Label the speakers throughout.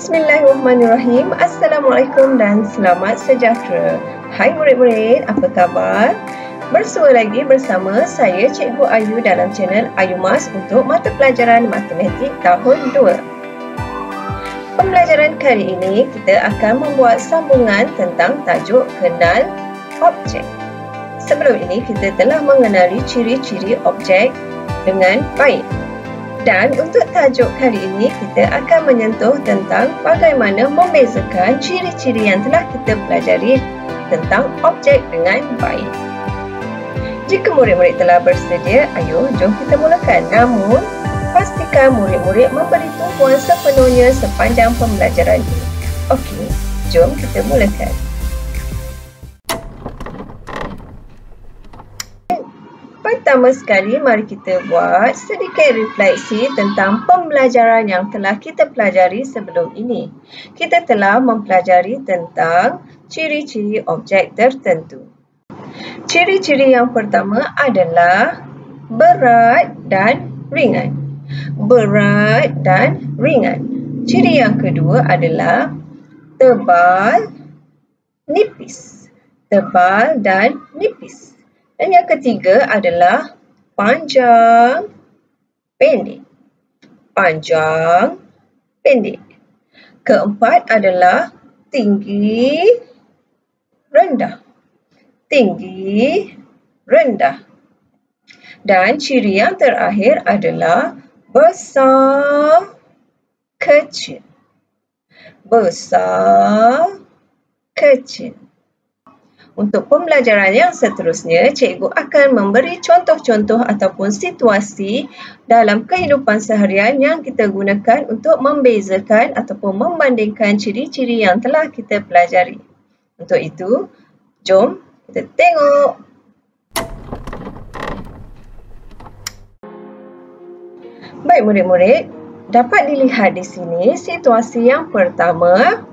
Speaker 1: Bismillahirrahmanirrahim. Assalamualaikum dan selamat sejahtera. Hai murid-murid, apa khabar? Bersua lagi bersama saya Cikgu Ayu dalam channel Ayu Mas untuk mata pelajaran Matematik tahun 2. Pembelajaran kali ini kita akan membuat sambungan tentang tajuk kenal objek. Sebelum ini kita telah mengenali ciri-ciri objek dengan baik. Dan untuk tajuk kali ini kita akan menyentuh tentang bagaimana membezakan ciri-ciri yang telah kita pelajari tentang objek dengan baik. Jika murid-murid telah bersedia, ayo jom kita mulakan. Namun, pastikan murid-murid memberi tumpuan sepenuhnya sepanjang pembelajaran ini. Okey, jom kita mulakan. Pertama sekali, mari kita buat sedikit refleksi tentang pembelajaran yang telah kita pelajari sebelum ini. Kita telah mempelajari tentang ciri-ciri objek tertentu. Ciri-ciri yang pertama adalah berat dan ringan. Berat dan ringan. Ciri yang kedua adalah tebal, nipis. Tebal dan nipis. Dan yang ketiga adalah panjang, pendek. Panjang, pendek. Keempat adalah tinggi, rendah. Tinggi, rendah. Dan ciri yang terakhir adalah besar, kecil. Besar, kecil. Untuk pembelajaran yang seterusnya, cikgu akan memberi contoh-contoh ataupun situasi dalam kehidupan seharian yang kita gunakan untuk membezakan ataupun membandingkan ciri-ciri yang telah kita pelajari. Untuk itu, jom kita tengok. Baik murid-murid, dapat dilihat di sini situasi yang pertama.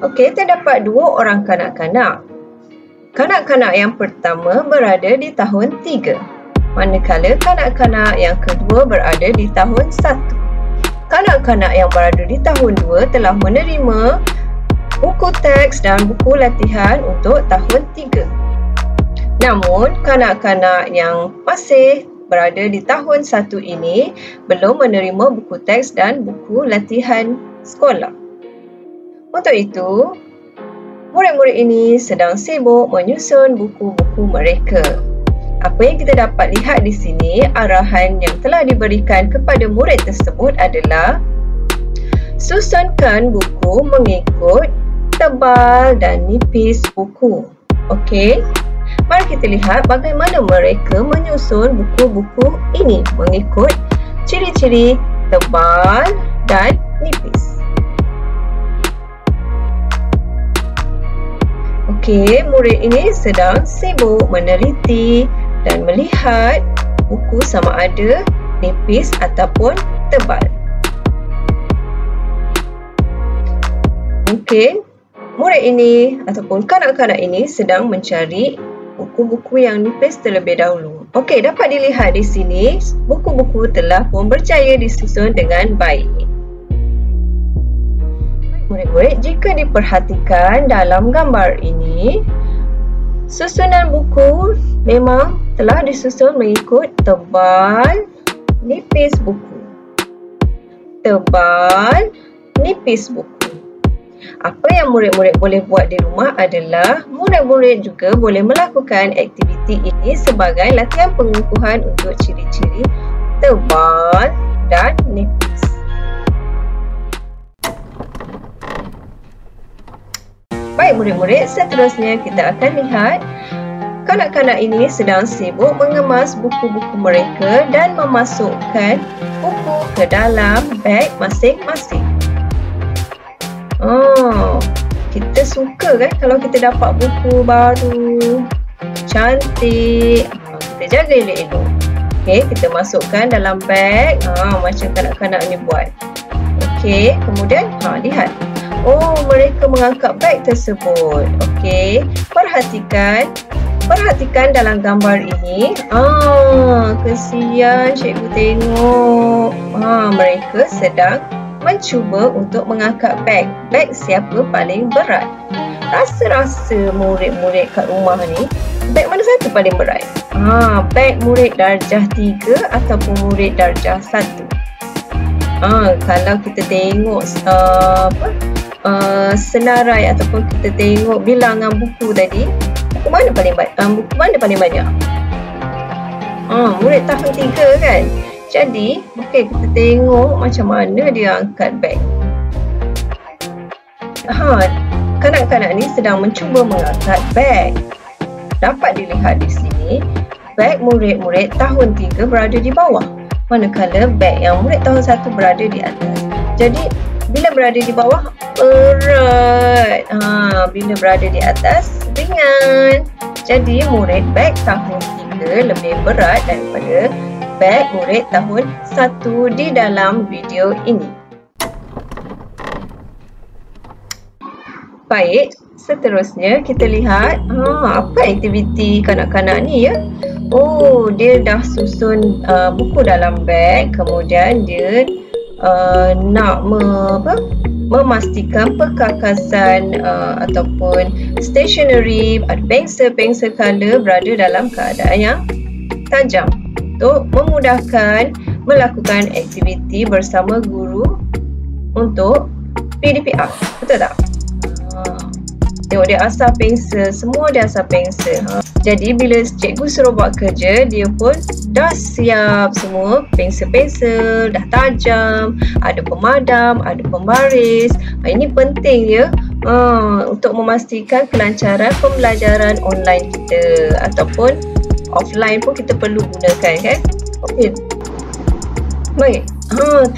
Speaker 1: Okey, terdapat dua orang kanak-kanak. Kanak-kanak yang pertama berada di tahun 3, manakala kanak-kanak yang kedua berada di tahun 1. Kanak-kanak yang berada di tahun 2 telah menerima buku teks dan buku latihan untuk tahun 3. Namun, kanak-kanak yang masih berada di tahun 1 ini belum menerima buku teks dan buku latihan sekolah. Untuk itu, murid-murid ini sedang sibuk menyusun buku-buku mereka. Apa yang kita dapat lihat di sini, arahan yang telah diberikan kepada murid tersebut adalah susunkan buku mengikut tebal dan nipis buku. Okey, mari kita lihat bagaimana mereka menyusun buku-buku ini mengikut ciri-ciri tebal dan nipis. Okey, murid ini sedang sibuk meneliti dan melihat buku sama ada nipis ataupun tebal. Mungkin murid ini ataupun kanak-kanak ini sedang mencari buku-buku yang nipis terlebih dahulu. Okey, dapat dilihat di sini buku-buku telah pun berjaya disusun dengan baik. Murid-murid, jika diperhatikan dalam gambar ini, susunan buku memang telah disusun mengikut tebal, nipis buku. Tebal, nipis buku. Apa yang murid-murid boleh buat di rumah adalah murid-murid juga boleh melakukan aktiviti ini sebagai latihan pengukuhan untuk ciri-ciri tebal dan nipis. Baik murid-murid, seterusnya kita akan lihat kanak-kanak ini sedang sibuk mengemas buku-buku mereka dan memasukkan buku ke dalam beg masing-masing. Kita suka kan kalau kita dapat buku baru, cantik, kita jaga elok-elok. Okey, kita masukkan dalam beg, macam kanak-kanak ni buat. Okey, kemudian lihat. Mereka mengangkat beg tersebut. Okey, perhatikan dalam gambar ini. Kesian cikgu tengok. Mereka sedang mencuba untuk mengangkat beg. Beg siapa paling berat? Rasa-rasa murid-murid kat rumah ni, beg mana satu paling berat? Beg murid darjah 3 ataupun murid darjah 1? Kalau kita tengok senarai ataupun kita tengok bilangan buku tadi, buku mana paling banyak? Murid tahun 3 kan? Jadi, okey, kita tengok macam mana dia angkat beg. Kanak-kanak ni sedang mencuba mengangkat beg. Dapat dilihat di sini, beg murid-murid tahun 3 berada di bawah, manakala beg yang murid tahun 1 berada di atas. Jadi, bila berada di bawah, berat. Bila berada di atas, ringan. Jadi, murid beg tahun 3 lebih berat daripada beg murid tahun 1 di dalam video ini. Baik, seterusnya kita lihat apa aktiviti kanak-kanak ni ya. Dia dah susun buku dalam beg, kemudian dia nak memastikan perkakasan ataupun stationery, pensel-pensel color berada dalam keadaan yang tajam untuk memudahkan melakukan aktiviti bersama guru untuk PDPR. Betul tak? Tengok dia asal pensel, semua dia asal pensel. Jadi bila cikgu suruh buat kerja, dia pun dah siap semua pensel-pensel, dah tajam, ada pemadam, ada pembaris. Ini penting ya untuk memastikan kelancaran pembelajaran online kita ataupun offline pun kita perlu gunakan kan. Okey. Baik.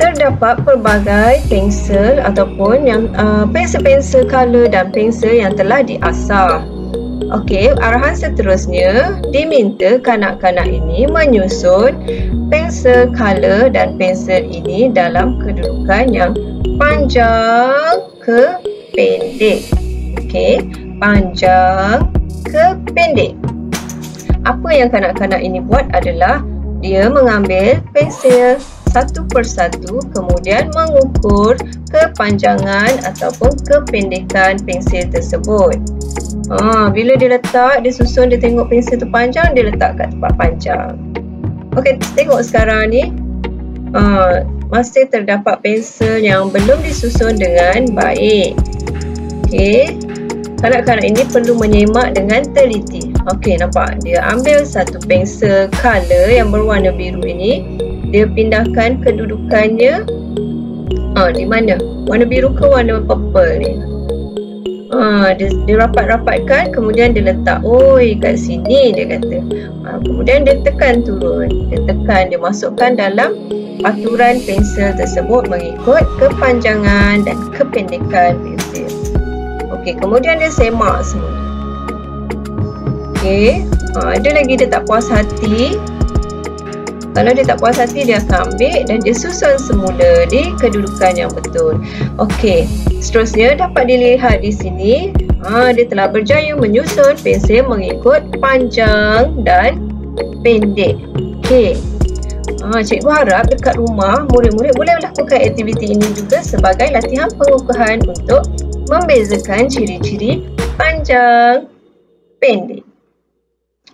Speaker 1: Terdapat pelbagai pensel ataupun yang pensel-pensel color dan pensel yang telah diasah. Okey, arahan seterusnya diminta kanak-kanak ini menyusun pensel color dan pensel ini dalam kedudukan yang panjang ke pendek. Okey, panjang ke pendek. Apa yang kanak-kanak ini buat adalah dia mengambil pensel satu persatu, kemudian mengukur kepanjangan ataupun kependekan pensel tersebut. Bila dia letak, dia susun, dia tengok pensel tu panjang, dia letak kat tempat panjang. Okey, tengok sekarang ni masih terdapat pensel yang belum disusun dengan baik. Okey, kanak-kanak ini perlu menyemak dengan teliti. Okey, nampak? Dia ambil satu pensel color yang berwarna biru ini, dia pindahkan kedudukannya di mana? Warna biru ke warna purple ni? Dia rapat-rapatkan, kemudian dia letak, kat sini dia kata. Kemudian dia tekan turun. Dia masukkan dalam aturan pensel tersebut mengikut kepanjangan dan kependekan pensel. Okey, kemudian dia semak semua. Okey, ada lagi dia tak puas hati. Kalau dia tak puas hati, dia akan ambil dan dia susun semula di kedudukan yang betul. Okey, seterusnya dapat dilihat di sini, dia telah berjaya menyusun pensel mengikut panjang dan pendek. Okey, cikgu harap dekat rumah murid-murid boleh melakukan aktiviti ini juga sebagai latihan pengukuhan untuk membezakan ciri-ciri panjang, pendek.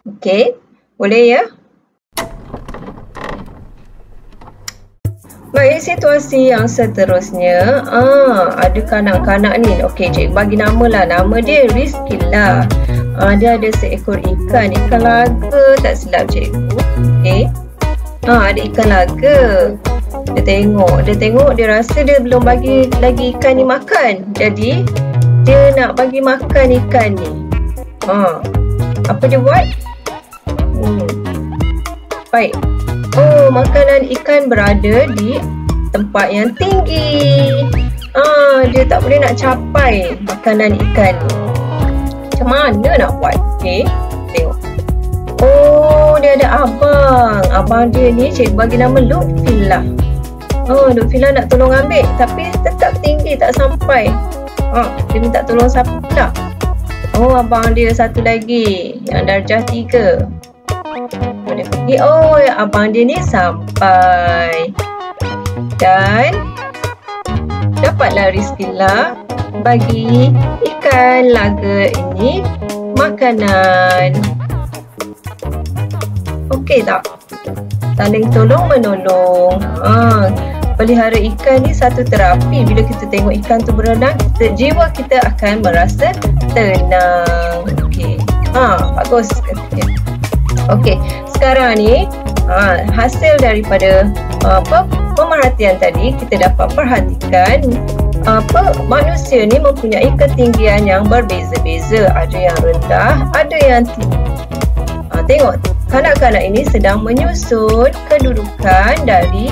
Speaker 1: Okey, boleh ya? Baik, situasi yang seterusnya, ada kanak-kanak ni. Okey, cikgu bagi nama lah. Nama dia Rizky lah. Dia ada seekor ikan laga, tak silap cikgu. Okey. Ada ikan laga. Dia tengok, dia rasa dia belum bagi lagi ikan ni makan. Jadi, dia nak bagi makan ikan ni. Apa dia buat? Baik. Makanan ikan berada di tempat yang tinggi. Dia tak boleh nak capai makanan ikan ni. Macam mana nak buat? Okey, tengok. Dia ada abang. Abang dia ni cikgu bagi nama Lutfilah. Lutfilah nak tolong ambil tapi tetap tinggi, tak sampai. Dia minta tolong siapa pula? Abang dia satu lagi yang darjah 3. Dia pergi, abang dia ni sampai. Dan dapatlah rezeki bagi ikan laga ini makanan. Okey tak? Saling tolong menolong. Pelihara ikan ni satu terapi. Bila kita tengok ikan tu berenang, jiwa kita akan merasa tenang. Okey. Bagus. Okey, sekarang ni hasil daripada pemerhatian tadi, kita dapat perhatikan manusia ni mempunyai ketinggian yang berbeza-beza. Ada yang rendah, ada yang tinggi. Tengok, kanak-kanak ini sedang menyusun kedudukan dari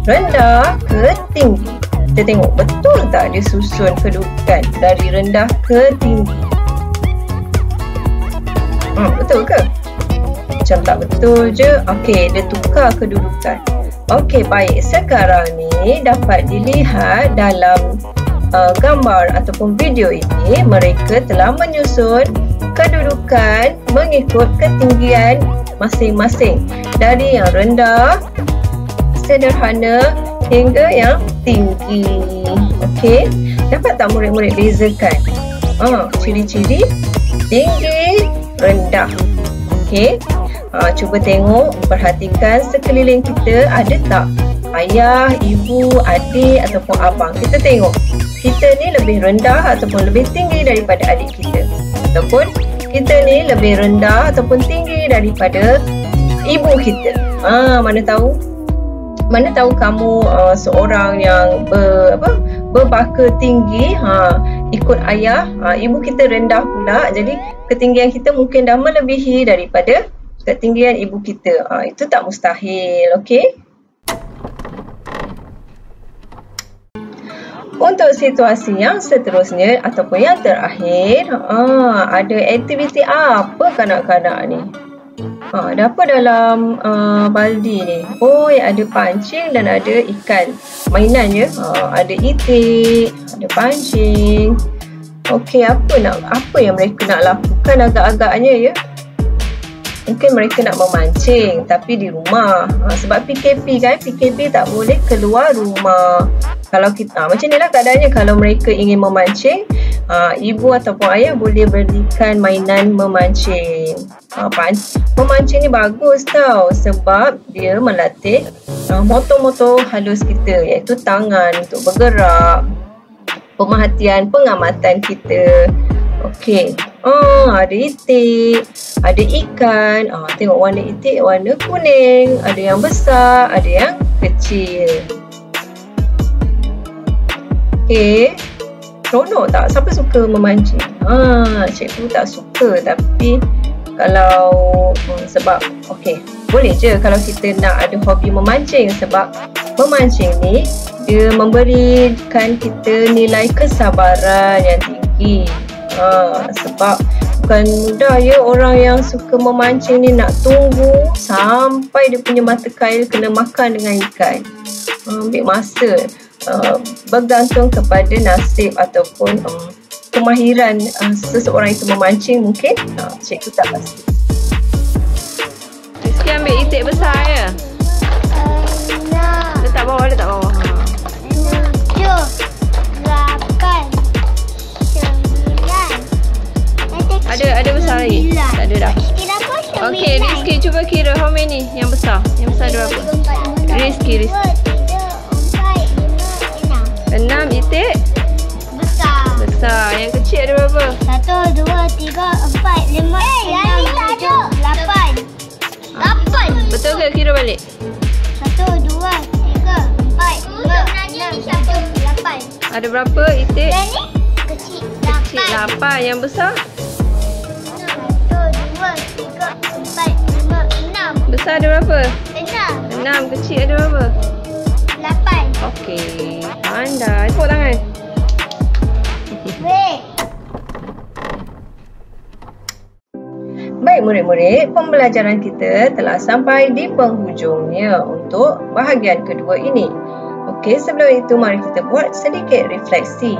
Speaker 1: rendah ke tinggi. Kita tengok betul tak dia susun kedudukan dari rendah ke tinggi. Betul ke? Macam tak betul je. Okey, dia tukar kedudukan. Okey, baik. Sekarang ni dapat dilihat dalam gambar ataupun video ini, mereka telah menyusun kedudukan mengikut ketinggian masing-masing. Dari yang rendah, sederhana hingga yang tinggi. Okey, dapat tak murid-murid bezakan ciri-ciri tinggi, rendah? Okey, cuba tengok, perhatikan sekeliling kita, ada tak ayah, ibu, adik ataupun abang. Kita tengok kita ni lebih rendah ataupun lebih tinggi daripada adik kita, ataupun kita ni lebih rendah ataupun tinggi daripada ibu kita. Mana tahu kamu seorang yang berbaka tinggi, ikut ayah, ibu kita rendah pula, jadi ketinggian kita mungkin dah melebihi daripada ketinggian ibu kita. Itu tak mustahil. Okey. Untuk situasi yang seterusnya ataupun yang terakhir, ada aktiviti apa kanak-kanak ni? Ada apa dalam baldi ni? Ada pancing dan ada ikan. Mainan je. Ada itik, ada pancing. Okey, apa yang mereka nak lakukan agak-agaknya ya? Mungkin mereka nak memancing tapi di rumah. Sebab PKP kan, PKP tak boleh keluar rumah. Kalau kita macam inilah keadaannya, kalau mereka ingin memancing, ibu ataupun ayah boleh berikan mainan memancing. Memancing ni bagus tau, sebab dia melatih motor-motor halus kita, iaitu tangan untuk bergerak, pemerhatian, pengamatan kita. Okey. Ada itik, ada ikan. Tengok warna itik, warna kuning, ada yang besar, ada yang kecil. Okey. Seronok tak? Siapa suka memancing? Cikgu tak suka, tapi kalau sebab okey, boleh je kalau kita nak ada hobi memancing, sebab memancing ni dia memberikan kita nilai kesabaran yang tinggi. Sebab bukan mudah ya orang yang suka memancing ni nak tunggu sampai dia punya mata kail kena makan dengan ikan. Ambil masa. Bergantung kepada nasib ataupun kemahiran seseorang itu memancing mungkin. Cikgu tak pasti.
Speaker 2: Rizky ambil itik besar ya? Letak bawah, letak bawah.
Speaker 3: 7, 8, 9.
Speaker 2: Ada besar lagi? Tak ada dah. Okey, Rizky cuba kira how many yang besar? Yang besar ada berapa? Rizky. 6 itik besar. Yang kecil ada berapa?
Speaker 3: 1, 2, 3, 4, 5, 6, 7, 8.
Speaker 2: Betul ke kira balik?
Speaker 3: 1, 2, 3, 4, 5, 6, 7, 8.
Speaker 2: Ada berapa itik?
Speaker 3: Dan ni kecil
Speaker 2: 8. Yang besar?
Speaker 3: 1, 2, 3, 4, 5, 6.
Speaker 2: Besar ada berapa?
Speaker 3: 6.
Speaker 2: 6. Kecil ada berapa?
Speaker 3: 8.
Speaker 2: Okey, pandai. Tepuk tangan.
Speaker 3: Wait.
Speaker 1: Baik murid-murid, pembelajaran kita telah sampai di penghujungnya untuk bahagian kedua ini. Okey, sebelum itu mari kita buat sedikit refleksi.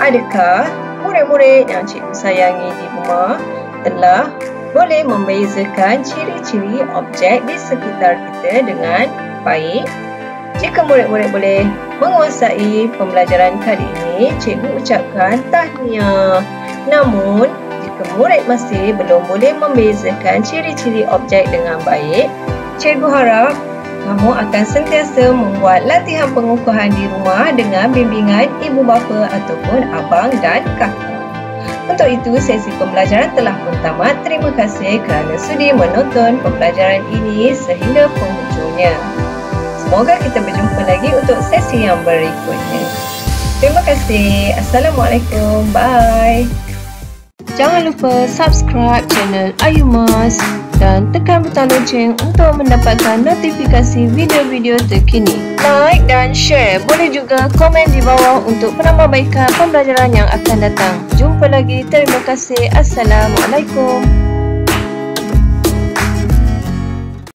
Speaker 1: Adakah murid-murid yang cikgu sayangi di rumah telah boleh membezakan ciri-ciri objek di sekitar kita dengan baik? Jika murid-murid boleh menguasai pembelajaran kali ini, cikgu ucapkan tahniah. Namun, jika murid masih belum boleh membezakan ciri-ciri objek dengan baik, cikgu harap kamu akan sentiasa membuat latihan pengukuhan di rumah dengan bimbingan ibu bapa ataupun abang dan kakak. Untuk itu, sesi pembelajaran telah pun tamat. Terima kasih kerana sudi menonton pembelajaran ini sehingga penghujungnya. Semoga kita berjumpa lagi untuk sesi yang berikutnya. Terima kasih. Assalamualaikum. Bye. Jangan lupa subscribe channel Ayu Mas dan tekan butang lonceng untuk mendapatkan notifikasi video-video terkini. Like dan share. Boleh juga komen di bawah untuk penambahbaikan pembelajaran yang akan datang. Jumpa lagi. Terima kasih. Assalamualaikum.